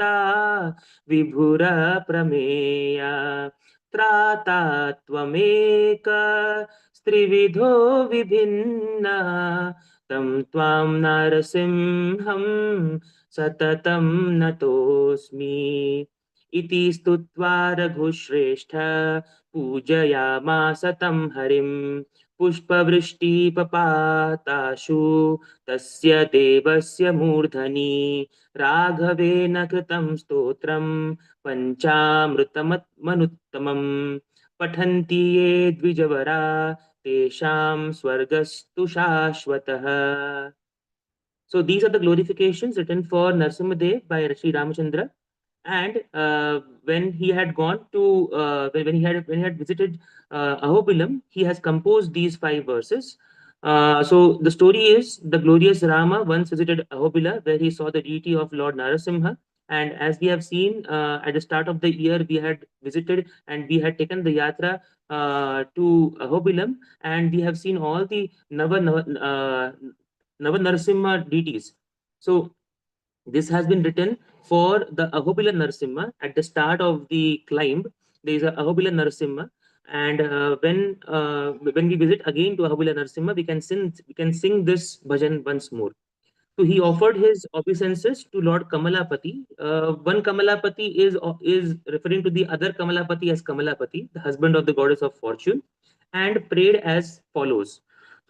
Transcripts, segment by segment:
शान्ता विभुरा प्रमेया त्राता त्वमेक स्त्रिविधो विभिन्ना तं त्वां नरसिंहं सततं नतोऽस्मि इति स्तुत्वा रघुश्रेष्ठ पूजयामास तं हरिं पुष्पवृष्टिपपाताशु तस्य देवस्य मूर्धनि राघवेन कृतं स्तोत्रं पञ्चामृतमनुत्तमम् पठन्ति ये द्विजवरा तेषां स्वर्गस्तु शाश्वतः. So these are the glorifications written for Narsimhadev by Sri Ramachandra. And when he had gone to when he had visited Ahobilam, he has composed these five verses. So the story is the glorious Rama once visited Ahobila, where he saw the deity of Lord Narasimha. And as we have seen at the start of the year, we had visited and we had taken the yatra to Ahobilam, and we have seen all the Nava Narasimha deities. So this has been written for the Ahobila Narsimha at the start of the climb. There is a Ahobila Narsimha, and when we visit again to Ahobila Narsimha, we can sing this bhajan once more. So he offered his obeisances to Lord Kamalapati. One Kamalapati is referring to the other Kamalapati as Kamalapati, the husband of the goddess of fortune, and prayed as follows.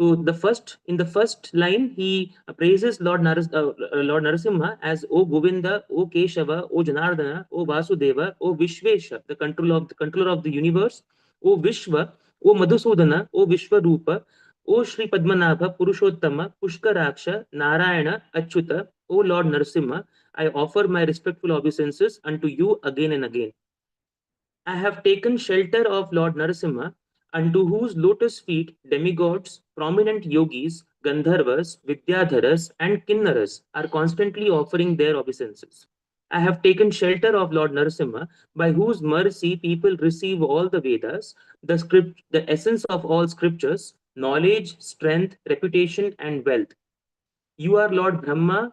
So the first line, he praises Lord Narasimha as O Govinda, O Keshava, O Janardana, O Vasudeva, O Vishvesha, the controller of the universe, O Vishwa, O Madhusudana, O Vishwarupa, O Shri Padmanabha, Purushottama, Pushkaraksha, Narayana, Achyuta, O Lord Narasimha, I offer my respectful obeisances unto you again and again. I have taken shelter of Lord Narasimha, unto whose lotus feet demigods, prominent yogis, Gandharvas, Vidyadharas, and Kinnaras are constantly offering their obeisances. I have taken shelter of Lord Narasimha, by whose mercy people receive all the Vedas, the essence of all scriptures, knowledge, strength, reputation, and wealth. You are Lord Brahma,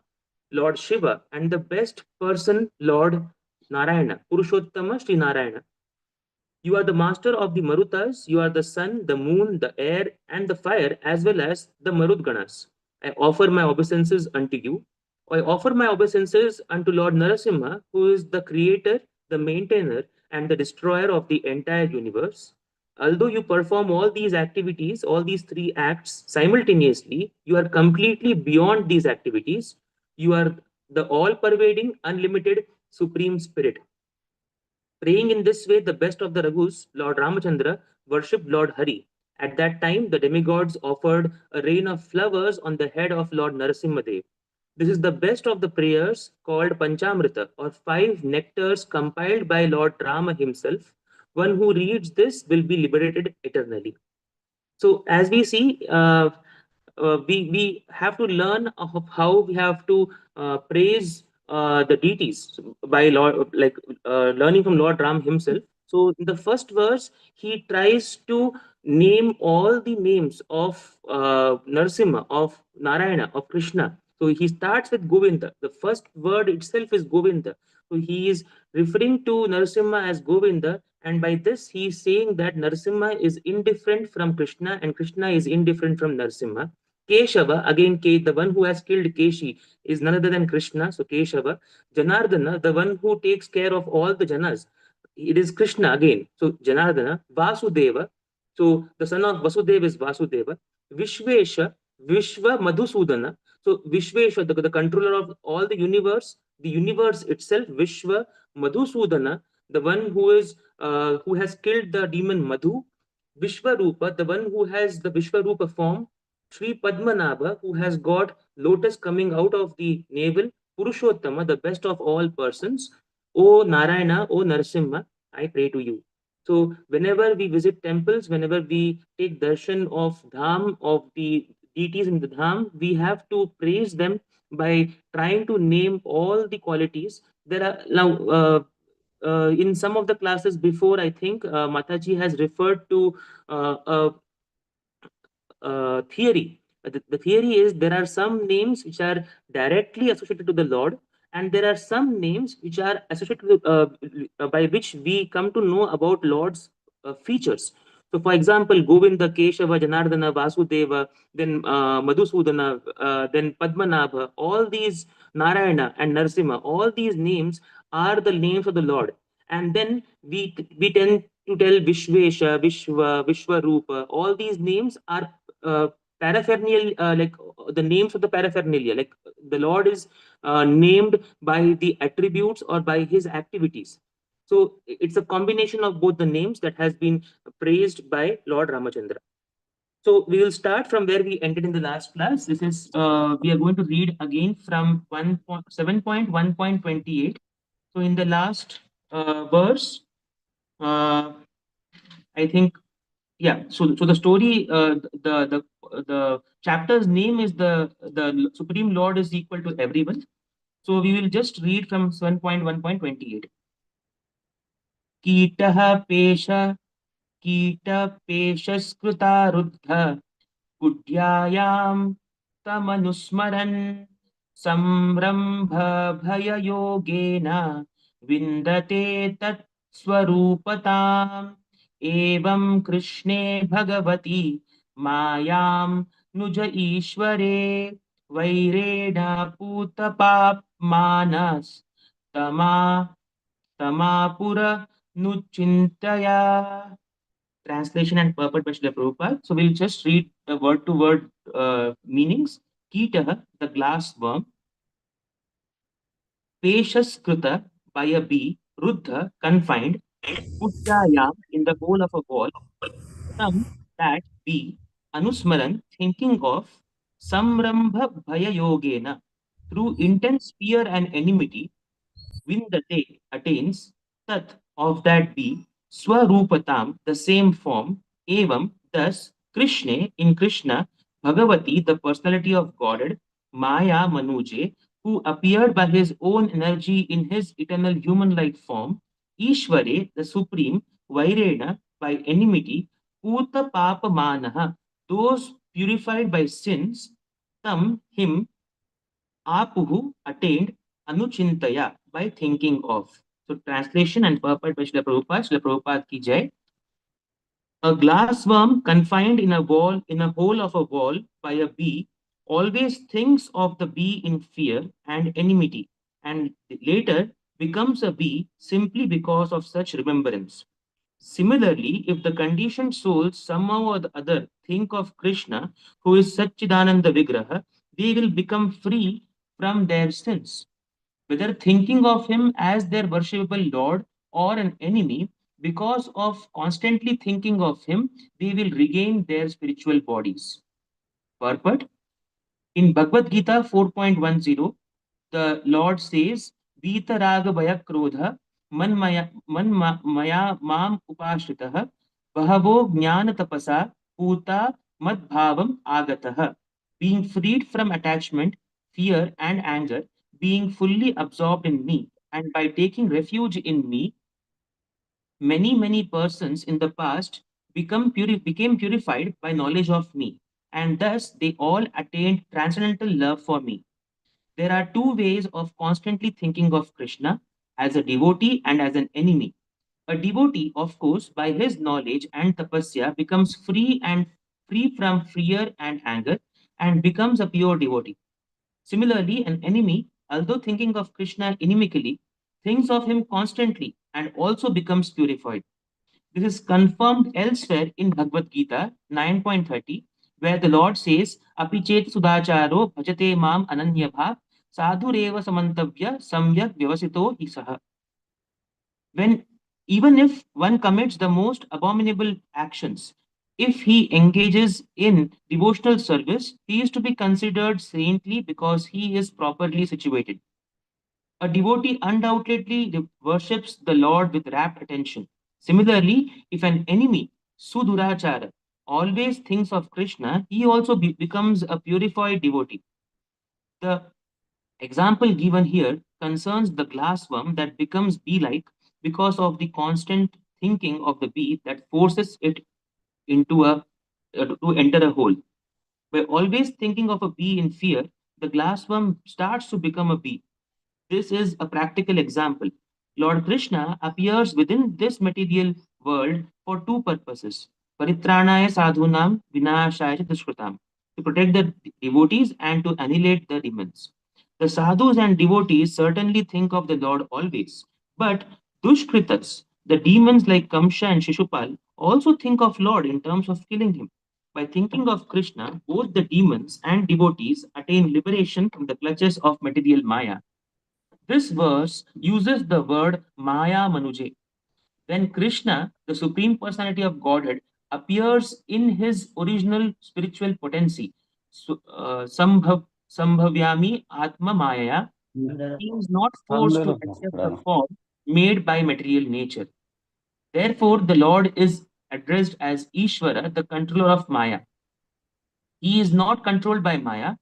Lord Shiva, and the best person, Lord Narayana, Purushottama Sri Narayana. You are the master of the Marutas, you are the sun, the moon, the air, and the fire, as well as the Marutganas. I offer my obeisances unto you. I offer my obeisances unto Lord Narasimha, who is the creator, the maintainer, and the destroyer of the entire universe. Although you perform all these activities, all these three acts simultaneously, you are completely beyond these activities. You are the all pervading, unlimited, supreme spirit. Praying in this way, the best of the Raghus, Lord Ramachandra, worshipped Lord Hari. At that time, the demigods offered a rain of flowers on the head of Lord Narasimhadev. This is the best of the prayers called Panchamrita, or five nectars compiled by Lord Rama himself. One who reads this will be liberated eternally. So, as we see, we have to learn of how we have to praise the deities by Lord, like learning from Lord Ram himself. So in the first verse, he tries to name all the names of Narsimha, of Narayana, of Krishna. So he starts with Govinda. The first word itself is Govinda. So he is referring to Narsimha as Govinda, and by this he is saying that Narsimha is indifferent from Krishna and Krishna is indifferent from Narsimha. Keshava, again, the one who has killed Keshi, is none other than Krishna, so Keshava. Janardana, the one who takes care of all the Janas, it is Krishna again, so Janardana. Vasudeva, so the son of Vasudeva is Vasudeva. Vishvesha, Vishwa Madhusudana, so Vishvesha, the controller of all the universe itself, Vishwa Madhusudana, the one who has killed the demon Madhu. Vishwarupa, the one who has the Vishwarupa form. Sri Padmanabha, who has got lotus coming out of the navel. Purushottama, the best of all persons. O Narayana, O Narasimha, I pray to you. So whenever we visit temples, whenever we take darshan of dham, of the deities in the dham, we have to praise them by trying to name all the qualities. There are now in some of the classes before, I think Mataji has referred to a theory. The theory is there are some names which are directly associated to the Lord, And there are some names which are associated with, by which we come to know about Lord's features. So, for example, Govinda, Keshava, Janardana, Vasudeva, then Madhusudana, then Padmanabha, all these Narayana and Narsimha, all these names are the names of the Lord. And then we tend to tell Vishvesha, Vishwa, Vishwarupa. All these names are uh, paraphernalia, like the names of the paraphernalia. Like the Lord is named by the attributes or by his activities. So it's a combination of both the names that has been praised by Lord Ramachandra. So we will start from where we ended in the last class. This is we are going to read again from 7.1.28. So in the last verse, uh, I think, yeah. So the story, the chapter's name is the Supreme Lord is equal to everyone. So we will just read from 7.1.28. कीटः पेश कीटपेशस्कृता रुद्ध कुड्यायां तमनुस्मरन् संरम्भभययोगेन विन्दते तत्स्वरूपताम् एवं कृष्णे भगवति मायां नुज ईश्वरे वैरेण पूतपाप्मानस्तमा tamapuranutchintaya. Translation and purport by Srila Prabhupada. So we'll just read the word to word meanings. Kita, the glass worm. Peshaskrita, by a bee. Ruddha, confined. Puttayam, in the hole of a wall. Tam, that bee. Anusmaran, thinking of. Samrambha bhaya yogena, through intense fear and enmity. Vindate, attains, tat, of that be, swarupatam, the same form, evam, thus, Krishna, in Krishna, Bhagavati, the personality of Godhead, Maya Manuje, who appeared by his own energy in his eternal human-like form, Ishvare, the supreme, Vairena, by enmity, Puta Papa Manaha, those purified by sins, Tam, him, Apuhu attained anuchintaya by thinking of. So translation and purport by Srila Prabhupada. Srila Prabhupada ki jai. A glassworm confined in a wall in a hole of a wall by a bee always thinks of the bee in fear and enmity, and later becomes a bee simply because of such remembrance. Similarly, if the conditioned souls somehow or the other think of Krishna, who is Satchidananda Vigraha, they will become free from their sins. Whether thinking of him as their worshipable Lord or an enemy, because of constantly thinking of him, they will regain their spiritual bodies. Purport. In Bhagavad Gita 4.10, the Lord says, Vitaraga Bhaya Krodha Maya Mam Upashritah Bahavo Jnana Tapasa Puta Mad Bhavam Agatah. Being freed from attachment, fear, and anger, being fully absorbed in me, and by taking refuge in me, many persons in the past became purified by knowledge of me, and thus they all attained transcendental love for me. There are two ways of constantly thinking of Krishna, as a devotee and as an enemy. A devotee, of course, by his knowledge and tapasya, becomes free from fear and anger and becomes a pure devotee. Similarly, an enemy, although thinking of Krishna inimically, thinks of him constantly and also becomes purified. This is confirmed elsewhere in Bhagavad Gita 9.30, where the Lord says, Api chet sudacharo bhajate mam ananya bhav sadhureva samantavya samyak vyavasito isaha. When even if one commits the most abominable actions, if he engages in devotional service, he is to be considered saintly because he is properly situated. A devotee undoubtedly worships the Lord with rapt attention. Similarly, if an enemy, Sudurachara, always thinks of Krishna, he also becomes a purified devotee. The example given here concerns the glassworm that becomes bee like because of the constant thinking of the bee that forces it into to enter a hole. By always thinking of a bee in fear, the glassworm starts to become a bee. This is a practical example. Lord Krishna appears within this material world for two purposes: Paritranaya sadhunam vinashaya cha dushkritam, to protect the devotees and to annihilate the demons. The sadhus and devotees certainly think of the Lord always, but dushkritas, the demons like Kamsha and Shishupal, also think of Lord in terms of killing him. By thinking of Krishna, both the demons and devotees attain liberation from the clutches of material Maya. This verse uses the word Maya Manuje. When Krishna, the Supreme Personality of Godhead, appears in his original spiritual potency, Sambhavyami Atma Maya, he is not forced to accept the form made by material nature. Therefore, the Lord is addressed as Ishvara, the controller of Maya. He is not controlled by Maya.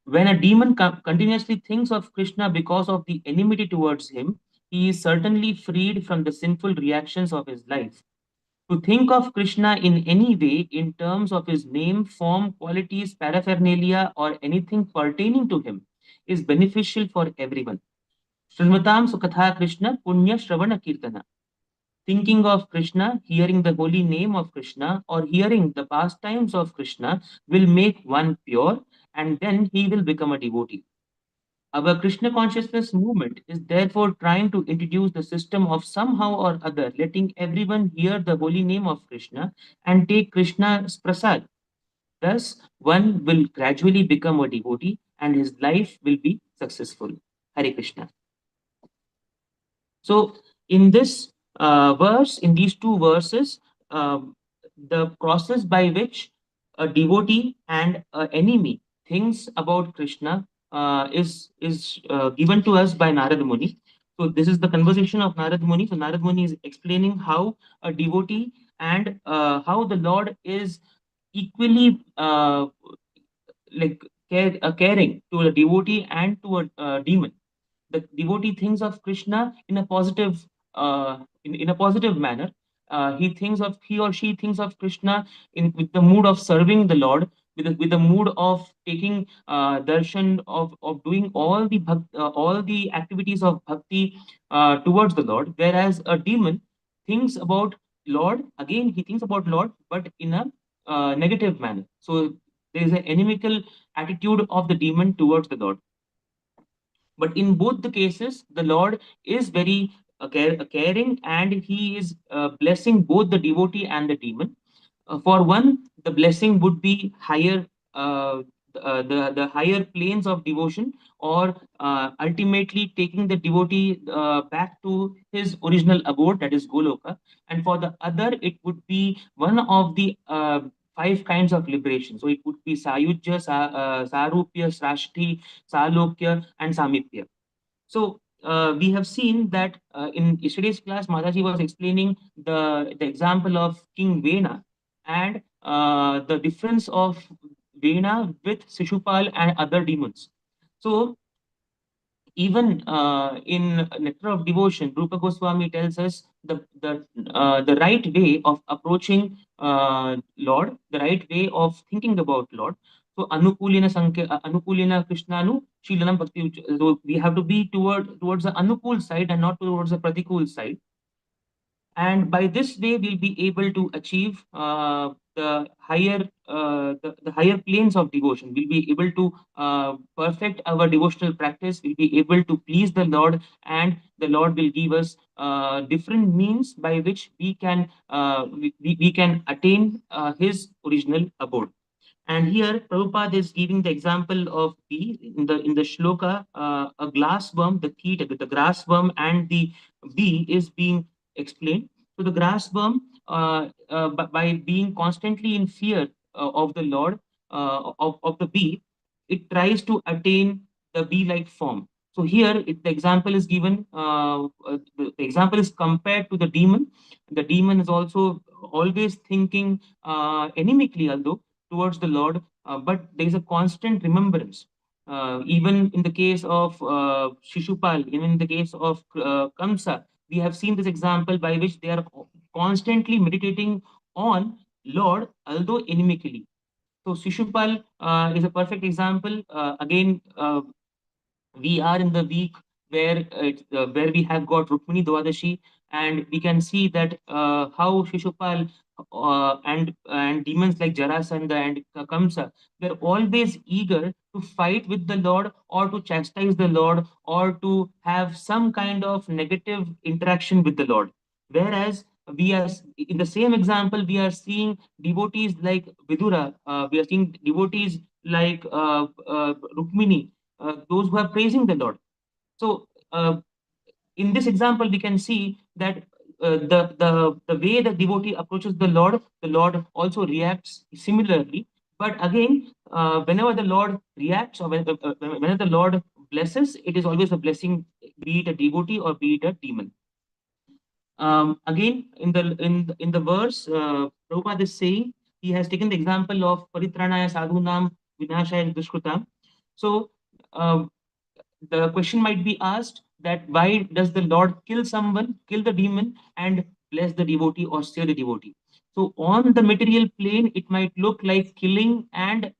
When a demon continuously thinks of Krishna because of the enmity towards him, he is certainly freed from the sinful reactions of his life. To think of Krishna in any way in terms of his name, form, qualities, paraphernalia, or anything pertaining to him is beneficial for everyone. Srimataam Sukatha Krishna Punya Shravana Kirtana. Thinking of Krishna, hearing the holy name of Krishna, or hearing the pastimes of Krishna will make one pure, and then he will become a devotee. Our Krishna consciousness movement is therefore trying to introduce the system of somehow or other letting everyone hear the holy name of Krishna and take Krishna's prasad. Thus, one will gradually become a devotee and his life will be successful. Hare Krishna. So, in this verse, in these two verses, the process by which a devotee and an enemy thinks about Krishna is given to us by Narad Muni. So, this is the conversation of Narad Muni. So, Narad Muni is explaining how a devotee and how the Lord is equally caring to a devotee and to a demon. The devotee thinks of Krishna in a positive in a positive manner. He or she thinks of Krishna in with the mood of serving the Lord, with the mood of taking darshan of doing all the activities of bhakti towards the Lord. Whereas a demon thinks about Lord, again he thinks about Lord, but in a negative manner. So there is an inimical attitude of the demon towards the Lord. But in both the cases, the Lord is very caring, and he is blessing both the devotee and the demon. For one, the blessing would be higher, the higher planes of devotion, or ultimately taking the devotee back to his original abode, that is Goloka. And for the other, it would be one of the five kinds of liberation. So it would be Sayujya, Sarupya, Srashti, Salokya, and Samipya. So we have seen that in yesterday's class, Mataji was explaining the example of King Vena and the difference of Vena with Sishupal and other demons. So even in Nectar of Devotion, Rupa Goswami tells us the right way of approaching Lord, the right way of thinking about Lord. So Anukulina Krishnanu Shilanam Bhakti. So we have to be towards the Anukul side and not towards the Pratikul side. And by this way we'll be able to achieve the higher planes of devotion. We'll be able to perfect our devotional practice. We'll be able to please the Lord, and the Lord will give us different means by which we can attain his original abode. And here, Prabhupada is giving the example of bee in the shloka. A glass worm, the grass worm, and the bee is being explained. So the grass worm, by being constantly in fear of the Lord, of the bee, it tries to attain the bee-like form. So here, the example is given. The example is compared to the demon. The demon is also always thinking animically, although towards the Lord, but there is a constant remembrance. Even in the case of Shishupal, even in the case of Kamsa, we have seen this example by which they are constantly meditating on Lord, although inimically. So Shishupal is a perfect example. Again, we are in the week where we have got Rukmini Dwadashi, and we can see that how Shishupal and demons like Jarasandha and Kamsa, they're always eager to fight with the Lord or to chastise the Lord or to have some kind of negative interaction with the Lord. Whereas in the same example, we are seeing devotees like Vidura, we are seeing devotees like Rukmini, those who are praising the Lord. So, in this example, we can see that the way the devotee approaches the Lord also reacts similarly. But again, whenever the Lord reacts or whenever the Lord blesses, it is always a blessing, be it a devotee or be it a demon. Again, in the verse, Prabhupada is saying he has taken the example of Paritranaya Sadhunam Vinashaya Dushkrutam. So, the question might be asked that why does the Lord kill someone, kill the demon, and bless the devotee or save the devotee? So, on the material plane, it might look like killing and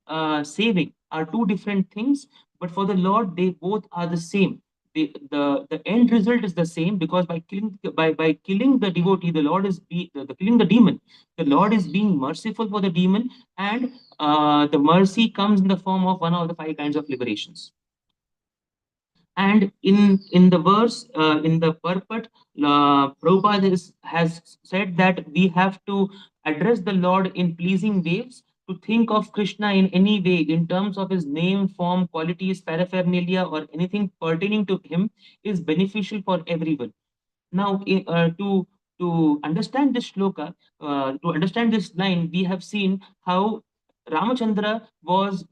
saving are two different things, but for the Lord, they both are the same. The end result is the same, because by killing the devotee, the Lord is the killing the demon. The Lord is being merciful for the demon, and the mercy comes in the form of one of the five kinds of liberations. And in the verse, in the purport, Prabhupada has said that we have to address the Lord in pleasing ways, to think of Krishna in any way in terms of his name, form, qualities, paraphernalia, or anything pertaining to him is beneficial for everyone. Now, to understand this shloka, to understand this line, we have seen how Ramachandra was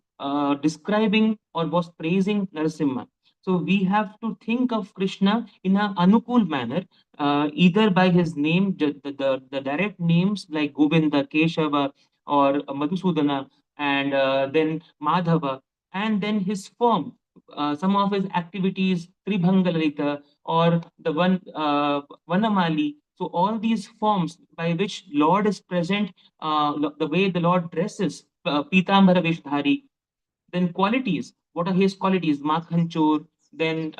describing or was praising Narasimha. So we have to think of Krishna in an anukul manner, either by his name, the direct names like Govinda, Keshava, or Madhusudana, and then Madhava, and then his form, some of his activities, Tribhangalalita, or the one Vanamali. So all these forms by which Lord is present, the way the Lord dresses, Pitambara Veshdhari, then qualities. What are his qualities? Makhanchor. Then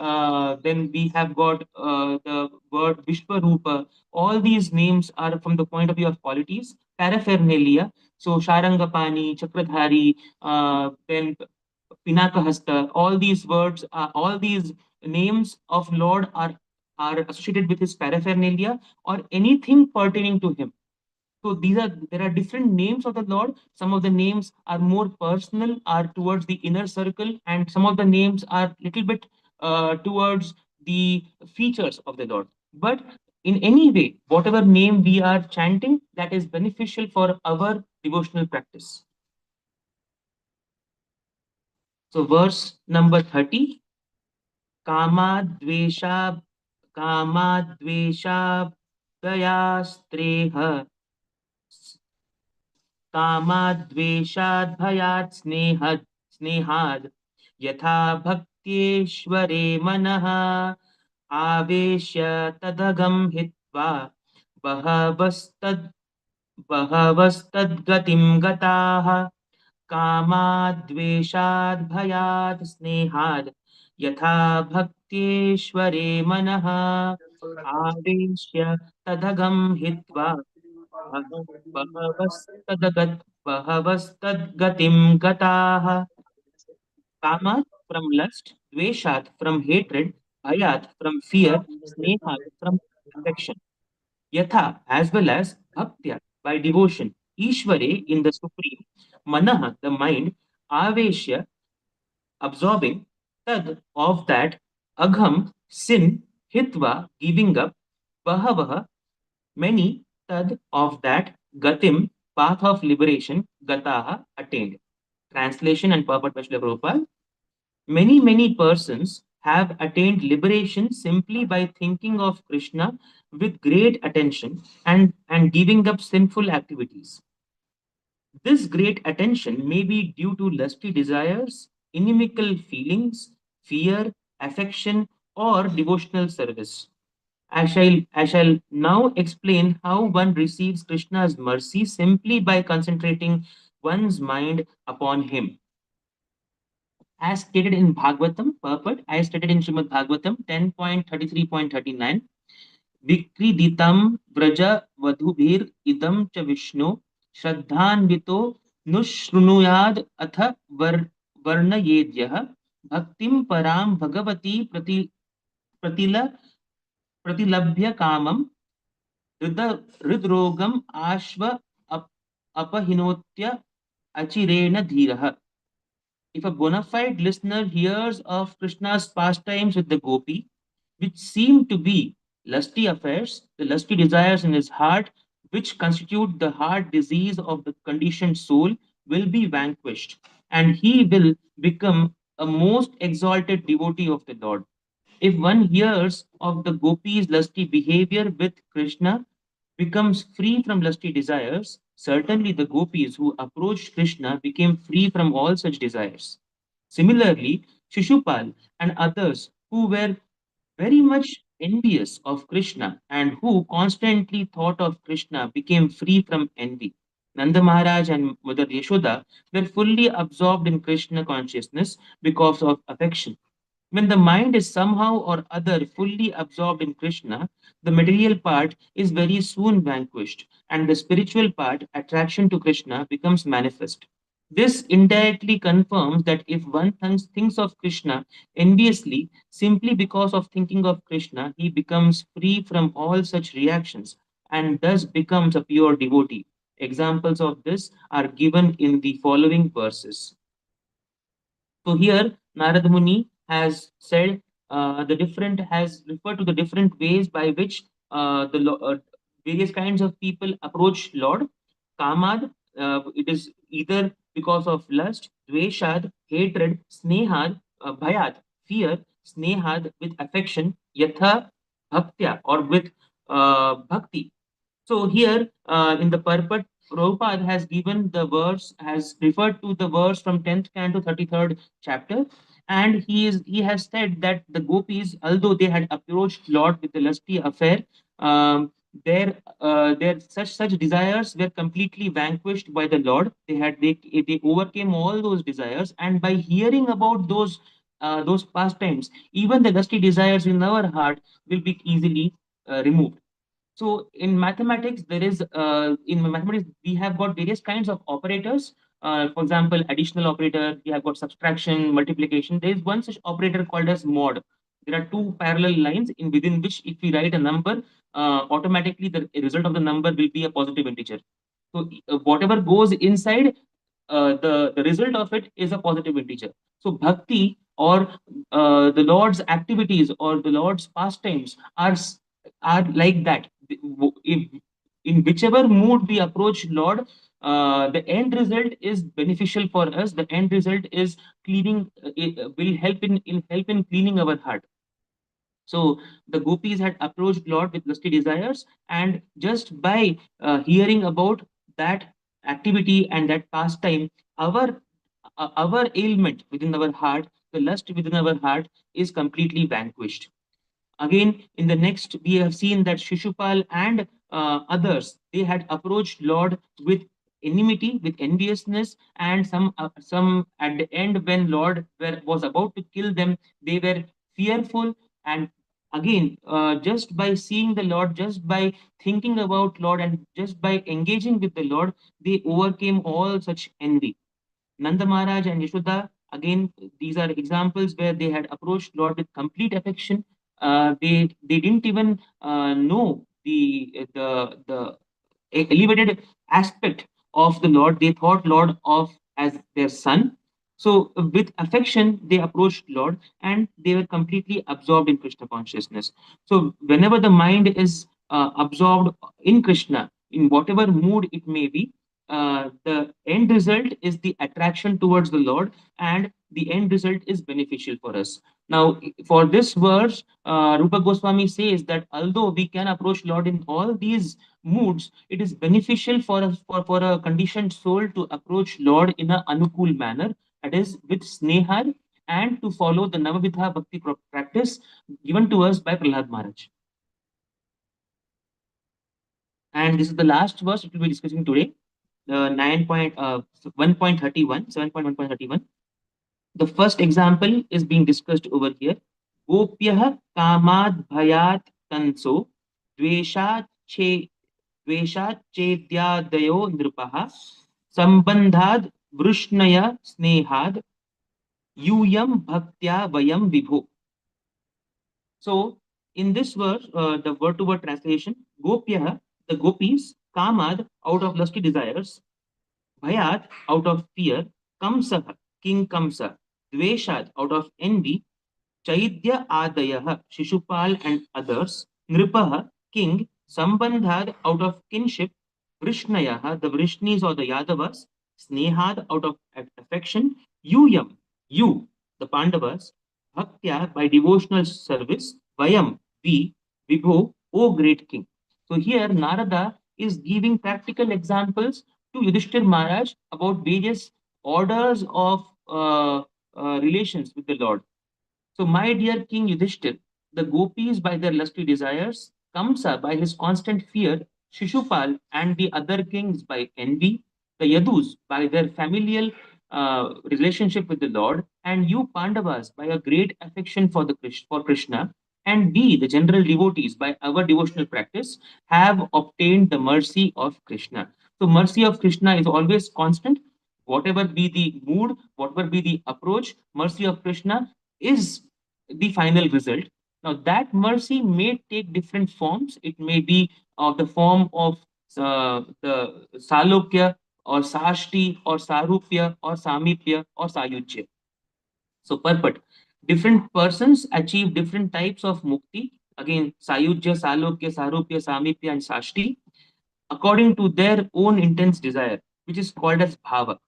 we have got the word Vishwarupa. All these names are from the point of view of qualities. Paraphernalia. So Sharangapani, Chakradhari, then Pinakahasta. All these names of Lord are associated with his paraphernalia or anything pertaining to him. So there are different names of the Lord. Some of the names are more personal, are towards the inner circle, and some of the names are little bit towards the features of the Lord. But in any way, whatever name we are chanting, that is beneficial for our devotional practice. So verse number 30, कामाद्वेषा कामाद्वेषाभयास्त्रेह कामाद्वेषाद् भयात् स्नेहाद् यथा भक्त्येश्वरे मनः आवेश्य तदगं हित्वा बहवस्तद् बहवस्तद्गतिं गताः कामाद्वेषाद् भयात् स्नेहाद् यथा भक्त्येश्वरे मनः आवेश्य तदगं हित्वा बह- बहवस्तदगत् बहवस्तद्गतिं गताः. Kamat from lust, dveshat from hatred, bhayat from fear, snehat from affection. Yatha as well as bhaktya by devotion, Ishvare in the supreme, Manaha the mind, Aveshya absorbing, Tad of that, Agham sin, Hitva giving up, Bahavaha many, Tad of that, Gatim path of liberation, Gataha attained. Translation and purport by Srila Prabhupada. Many persons have attained liberation simply by thinking of Krishna with great attention and giving up sinful activities. This great attention may be due to lusty desires, inimical feelings, fear, affection, or devotional service. I shall now explain how one receives Krishna's mercy simply by concentrating one's mind upon him. as stated in Bhagavatam, purport, as stated in Srimad Bhagavatam 10.33.39, Vikriditam Vraja Vadhubhir idam cha Vishnu Shraddhanvito Nushrunuyad atha Varnayedyah Bhaktim Param Bhagavati Pratila Pratilabhya Kamam Hridrogam Ashva Apahinotya Achirena Dhiraha. If a bona fide listener hears of Krishna's pastimes with the gopi, which seem to be lusty affairs, the lusty desires in his heart, which constitute the heart disease of the conditioned soul, will be vanquished, and he will become a most exalted devotee of the Lord. If one hears of the gopis' lusty behavior with Krishna, becomes free from lusty desires, certainly the gopis who approached Krishna became free from all such desires. Similarly, Shishupal and others who were very much envious of Krishna and who constantly thought of Krishna became free from envy. Nanda Maharaj and Mother Yashoda were fully absorbed in Krishna consciousness because of affection. When the mind is somehow or other fully absorbed in Krishna, the material part is very soon vanquished, and the spiritual part, attraction to Krishna, becomes manifest. This indirectly confirms that if one thinks of Krishna enviously, simply because of thinking of Krishna, he becomes free from all such reactions and thus becomes a pure devotee. Examples of this are given in the following verses. So here, Narad Muni has said has referred to the different ways by which various kinds of people approach Lord. Kamad, it is either because of lust, dveshad, hatred, snehad, bhayat, fear, snehad with affection, yatha, bhaktya, or with bhakti. So here in the purport, Prabhupada has given the verse, has referred to the verse from 10th canto, 33rd chapter, and he has said that the gopis, although they had approached Lord with a lusty affair, their such desires were completely vanquished by the Lord. They overcame all those desires, and by hearing about those pastimes, even the lusty desires in our heart will be easily removed. So in mathematics, we have got various kinds of operators. For example, additional operator, we have got subtraction, multiplication. There is one such operator called as mod. There are two parallel lines in within which if we write a number, automatically the result of the number will be a positive integer. So whatever goes inside, the result of it is a positive integer. So bhakti or the Lord's activities or the Lord's pastimes are like that. If, in whichever mood we approach Lord, the end result is beneficial for us. The end result is cleaning. It will help in cleaning our heart. So the gopis had approached Lord with lusty desires, and just by hearing about that activity and that pastime, our our ailment within our heart, the lust within our heart, is completely vanquished. Again, in the next, we have seen that Shishupal and others, they had approached Lord with enmity, with enviousness, and some at the end when Lord was about to kill them, they were fearful. And again, just by seeing the Lord, just by thinking about Lord, and just by engaging with the Lord, they overcame all such envy. Nanda Maharaj and Yashoda, again, these are examples where they had approached Lord with complete affection. They didn't even know the elevated aspect of the Lord. They thought Lord of as their son. So with affection, they approached Lord and they were completely absorbed in Krishna consciousness. So whenever the mind is absorbed in Krishna, in whatever mood it may be, the end result is the attraction towards the Lord, and the end result is beneficial for us. Now, for this verse, Rupa Goswami says that although we can approach Lord in all these moods, it is beneficial for us for a conditioned soul to approach Lord in a anukul manner, that is with snehar, and to follow the Navavidha Bhakti practice given to us by Prahlad Maharaj. And this is the last verse that we'll be discussing today, 1.31, 7.1.31. The first example is being discussed over here. Gopyah kamad bhayat tanso dveshat che dveshat chedyadayo nripaha sambandhad vrushnaya snehad yuyam bhaktya vayam vibho. So, in this verse, the word to word translation, Gopyah, the gopis, Kamad, out of lusty desires, Bhayat, out of fear, Kamsah, King Kamsa, Dveshad, out of envy, Chaitya Adayah, Shishupal and others, Nripaha, king, Sambandhad, out of kinship, Vrishnayah, the Vrishnis or the Yadavas, Snehad, out of affection, Yuyam, you, the Pandavas, Bhaktya, by devotional service, Vayam, we, Vibho, O great king. So here Narada is giving practical examples to Yudhishthir Maharaj about various orders of relations with the Lord. So, my dear King Yudhishthir, the gopis by their lusty desires, Kamsa by his constant fear, Shishupal and the other kings by envy, the Yadus by their familial relationship with the Lord, and you Pandavas by a great affection for for Krishna, and we, the general devotees, by our devotional practice, have obtained the mercy of Krishna. So, mercy of Krishna is always constant. Whatever be the mood, whatever be the approach, mercy of Krishna is the final result. Now, that mercy may take different forms. It may be of the form of the Salokya or Sashti or Sarupya or Samipya or Sayujya. So, purport. Different persons achieve different types of mukti. Again, Sayujya, Salokya, Sarupya, Samipya, and Sashti according to their own intense desire, which is called as bhava.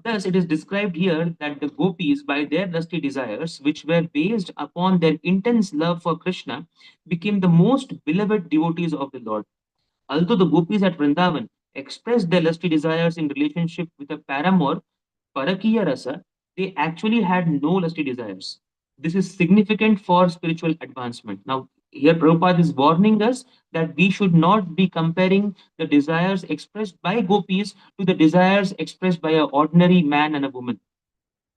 Thus, it is described here that the gopis, by their lusty desires, which were based upon their intense love for Krishna, became the most beloved devotees of the Lord. Although the gopis at Vrindavan expressed their lusty desires in relationship with a paramour, Parakiya Rasa, they actually had no lusty desires. This is significant for spiritual advancement. Now, here Prabhupada is warning us that we should not be comparing the desires expressed by gopis to the desires expressed by an ordinary man and a woman.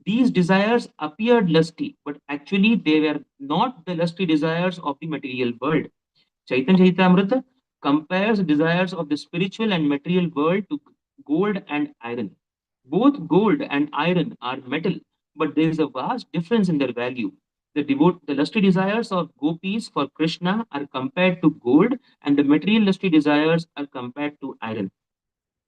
These desires appeared lusty, but actually they were not the lusty desires of the material world. Chaitanya Charitamrita compares the desires of the spiritual and material world to gold and iron. Both gold and iron are metal, but there is a vast difference in their value. The lusty desires of gopis for Krishna are compared to gold, and the material lusty desires are compared to iron.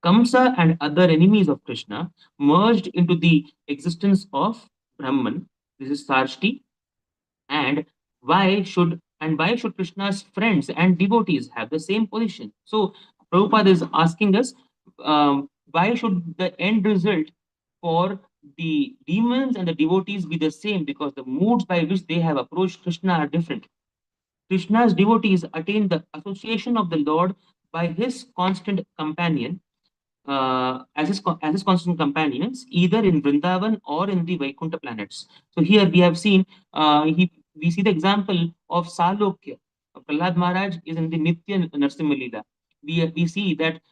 Kamsa and other enemies of Krishna merged into the existence of Brahman. This is Sarshti, and why should Krishna's friends and devotees have the same position? So Prabhupada is asking us, why should the end result for the demons and the devotees be the same? Because the moods by which they have approached Krishna are different. Krishna's devotees attain the association of the Lord by his constant companion, as his constant companions, either in Vrindavan or in the Vaikuntha planets. So here we have seen, we see the example of Salokya. Prahlad Maharaj is in the Nitya Narsimha Leela. We see that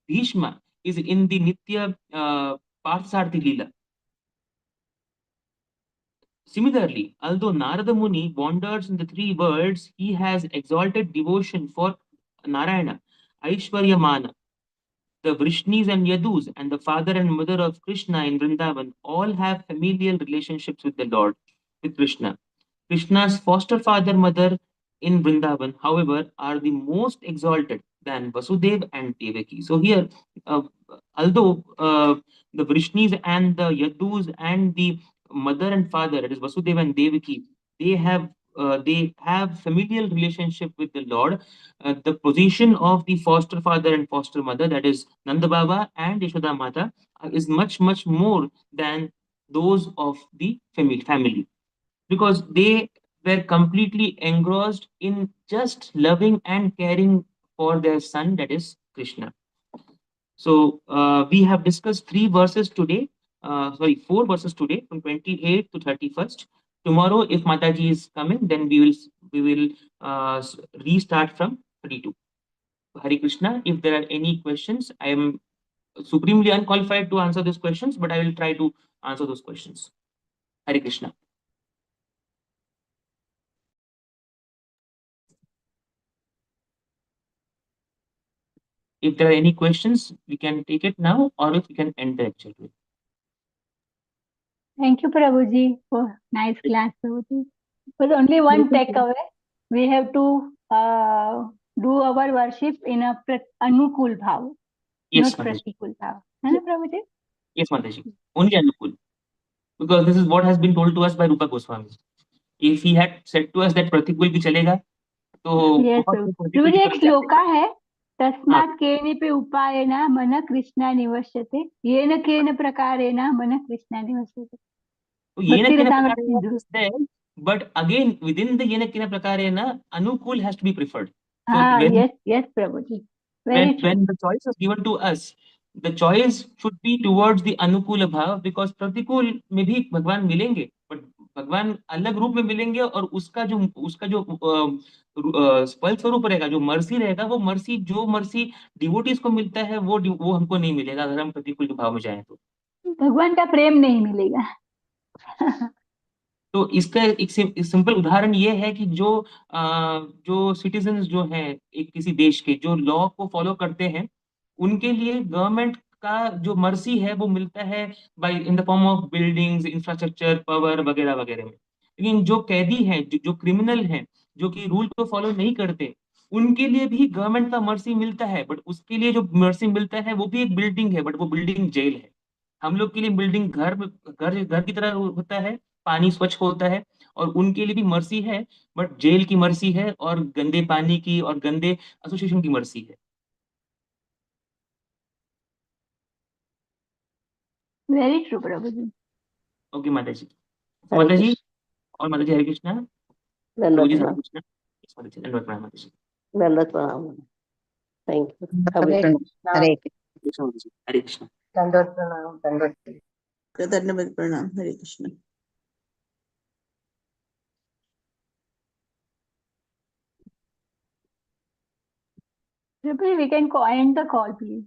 Bhishma is in the Nitya Parthasarthi Leela. Similarly, although Narada Muni wanders in the three worlds, he has exalted devotion for Narayana, Aishwaryamana, the Vrishnis and Yadus, and the father and mother of Krishna in Vrindavan all have familial relationships with the Lord, with Krishna. Krishna's foster father mother in Vrindavan, however, are the most exalted than Vasudev and Devaki. So here, uh, although the Vrishnis and the Yadus and the mother and father, that is Vasudev and Devaki, they have familial relationship with the Lord. The position of the foster father and foster mother, that is Nanda Baba and Yashoda Mata, is much more than those of the family, because they were completely engrossed in just loving and caring for their son, that is Krishna. So we have discussed three verses today, four verses today from 28 to 31st. Tomorrow, if Mataji is coming, then we will restart from 32. Hari Krishna. If there are any questions, I am supremely unqualified to answer those questions, but I will try to answer those questions. Hare Krishna. If there are any questions, we can take it now, or if we can end the lecture. Thank you, Prabhuji, for nice class, Prabhuji. But only one takeaway: we have to do our worship in a anukul bhav, Yes, not Mataji. pratikul bhav. है ना, Prabhuji? Yes, Mataji. Only Anukul. Because this is what has been told to us by Rupa Goswami. If he had said to us that Pratikul bhi chalega, तो Yes, बहुत Prabhuji. Pratikul Prabhuji, की एक तरफ जाते श्लोका है, हाँ तस्मात् केनपि उपायेन मन कृष्णा निवश्यते, येन केन प्रकारेण मन कृष्णा निवश्यते. तो ये न भक्ति केन रसामृत प्रकारेण Sindhu. is there, but again within the ये न केन प्रकारेण Anukul has to be preferred. So हाँ, yes, Prabhuji. Very true. when the choice is given to us, the choice should be towards the अनुकूल भाव, because प्रतिकूल में भी भगवान मिलेंगे, but भगवान अलग रूप में मिलेंगे, और उसका जो फल स्वरूप रहेगा, जो मर्सी रहेगा, वो मर्सी डिवोटीज को मिलता है, वो हमको नहीं मिलेगा अगर हम प्रतिकूल के भाव में जाएं तो. भगवान का प्रेम नहीं मिलेगा. तो इसका एक सिंपल उदाहरण ये है कि जो सिटीजन्स जो हैं एक किसी देश के, जो लॉ को फॉलो करते हैं, उनके लिए गवर्नमेंट का जो मर्सी है वो मिलता है by in the form of buildings, infrastructure, power वगैरह वगैरह में. लेकिन जो कैदी हैं, जो क्रिमिनल हैं, जो कि रूल को फॉलो नहीं करते, उनके लिए भी गवर्नमेंट का मर्सी मिलता है, बट उसके लिए जो मर्सी मिलता है वो भी एक बिल्डिंग है, बट वो बिल्डिंग जेल है. हम लोग के लिए बिल्डिंग घर घर की तरह होता है, पानी स्वच्छ होता है, और उनके लिए भी मर्सी है, बट जेल की मर्सी है, और गंदे पानी की और गंदे एसोसिएशन की मर्सी है. वेरी ट्रू, प्रभुजी. ओके माता जी. हरे माता जी कृष्ण. और माता जी हरे कृष्णा. प्रभु दंडवत जी हरे प्रणाम. कृष्णा. Yes, माता जी धन्यवाद प्रणाम माता जी. दंडवत प्रणाम. Thank you. हरे कृष्णा. हरे कृष्ण माता जी हरे कृष्णा. दंडवत प्रणाम. दंडवत. धन्यवाद प्रणाम. हरे Krishna. Prabhuji, we can end the call, please.